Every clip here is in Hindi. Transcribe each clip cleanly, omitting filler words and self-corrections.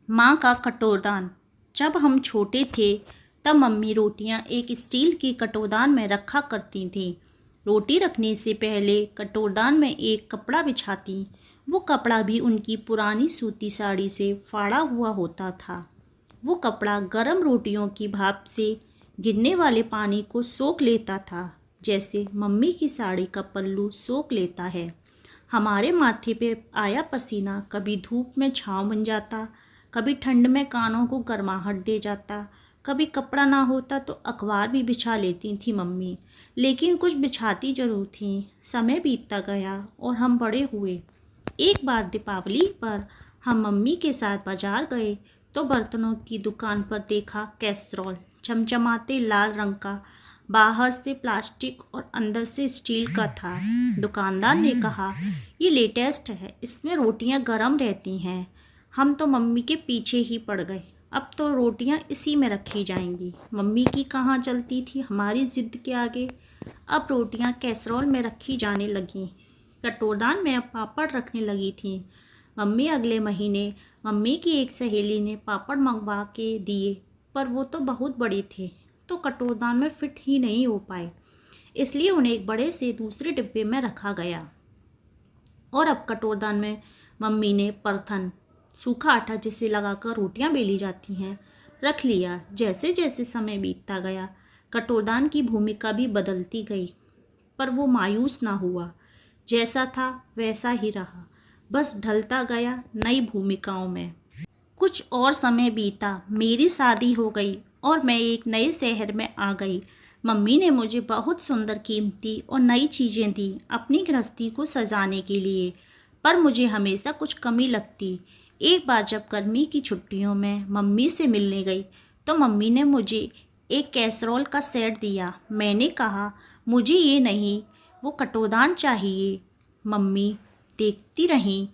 माँ का कटोरदान। जब हम छोटे थे तब मम्मी रोटियां एक स्टील के कटोरदान में रखा करती थीं। रोटी रखने से पहले कटोरदान में एक कपड़ा बिछाती। वो कपड़ा भी उनकी पुरानी सूती साड़ी से फाड़ा हुआ होता था। वो कपड़ा गर्म रोटियों की भाप से गिरने वाले पानी को सोख लेता था, जैसे मम्मी की साड़ी का पल्लू सोख लेता है। हमारे माथे पे आया पसीना कभी धूप में छाँव बन जाता, कभी ठंड में कानों को गर्माहट दे जाता, कभी कपड़ा ना होता तो अखबार भी बिछा लेती थी मम्मी। लेकिन कुछ बिछाती जरूर थी। समय बीतता गया और हम बड़े हुए। एक बार दीपावली पर हम मम्मी के साथ बाजार गए तो बर्तनों की दुकान पर देखा कैसरोल चमचमाते लाल रंग का, बाहर से प्लास्टिक और अंदर से स्टील का था। दुकानदार ने कहा, ये लेटेस्ट है, इसमें रोटियां गर्म रहती हैं। हम तो मम्मी के पीछे ही पड़ गए। अब तो रोटियां इसी में रखी जाएंगी। मम्मी की कहाँ चलती थी हमारी ज़िद के आगे। अब रोटियां कैसरोल में रखी जाने लगीं। कटोरदान में अब पापड़ रखने लगी थी मम्मी। अगले महीने मम्मी की एक सहेली ने पापड़ मंगवा के दिए, पर वो तो बहुत बड़े थे तो कटोरदान में फिट ही नहीं हो पाए। इसलिए उन्हें एक बड़े से दूसरे डिब्बे में रखा गया। और अब कटोरदान में मम्मी ने परथन, सूखा आटा जिसे लगाकर रोटियां बेली जाती हैं, रख लिया। जैसे जैसे समय बीतता गया कटोरदान की भूमिका भी बदलती गई, पर वो मायूस ना हुआ। जैसा था वैसा ही रहा, बस ढलता गया नई भूमिकाओं में। कुछ और समय बीता, मेरी शादी हो गई और मैं एक नए शहर में आ गई। मम्मी ने मुझे बहुत सुंदर, कीमती और नई चीज़ें दी अपनी गृहस्थी को सजाने के लिए, पर मुझे हमेशा कुछ कमी लगती। एक बार जब गर्मी की छुट्टियों में मम्मी से मिलने गई तो मम्मी ने मुझे एक कैसरोल का सेट दिया। मैंने कहा, मुझे ये नहीं, वो कटोरदान चाहिए। मम्मी देखती रहीं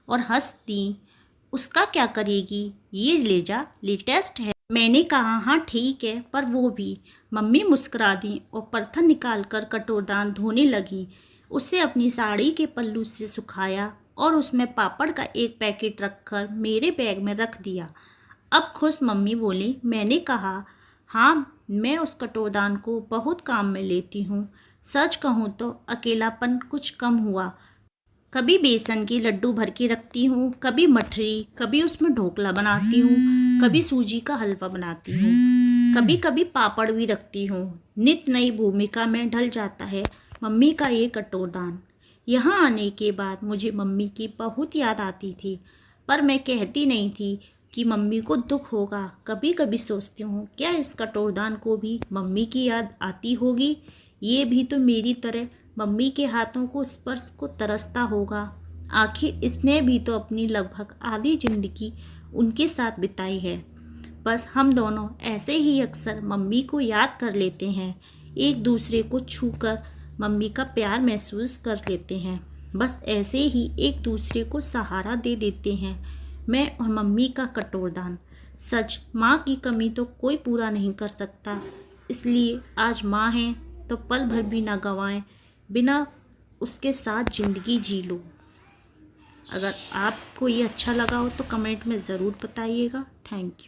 और हंसती, उसका क्या करेगी, ये ले जा, लेटेस्ट है। मैंने कहा, हाँ ठीक है, पर वो भी। मम्मी मुस्कुरा दी और परथन निकाल कर कटोरदान धोने लगी। उसे अपनी साड़ी के पल्लू से सुखाया और उसमें पापड़ का एक पैकेट रखकर मेरे बैग में रख दिया। अब खुश मम्मी बोली। मैंने कहा, हाँ मैं उस कटोरदान को बहुत काम में लेती हूँ। सच कहूँ तो अकेलापन कुछ कम हुआ। कभी बेसन के लड्डू भर के रखती हूँ, कभी मठरी, कभी उसमें ढोकला बनाती हूँ, कभी सूजी का हलवा बनाती हूँ, कभी कभी पापड़ भी रखती हूँ। नित नई भूमिका में ढल जाता है मम्मी का ये कटोरदान। यहाँ आने के बाद मुझे मम्मी की बहुत याद आती थी, पर मैं कहती नहीं थी कि मम्मी को दुख होगा। कभी कभी सोचती हूँ, क्या इस कटोरदान को भी मम्मी की याद आती होगी? ये भी तो मेरी तरह मम्मी के हाथों को स्पर्श को तरसता होगा। आखिर इसने भी तो अपनी लगभग आधी जिंदगी उनके साथ बिताई है। बस हम दोनों ऐसे ही अक्सर मम्मी को याद कर लेते हैं, एक दूसरे को छूकर मम्मी का प्यार महसूस कर लेते हैं। बस ऐसे ही एक दूसरे को सहारा दे देते हैं। मैं और मम्मी का कटोरदान। सच, माँ की कमी तो कोई पूरा नहीं कर सकता। इसलिए आज माँ हैं तो पल भर भी ना गंवाएं, बिना उसके साथ ज़िंदगी जी लो। अगर आपको ये अच्छा लगा हो तो कमेंट में ज़रूर बताइएगा। Thank you.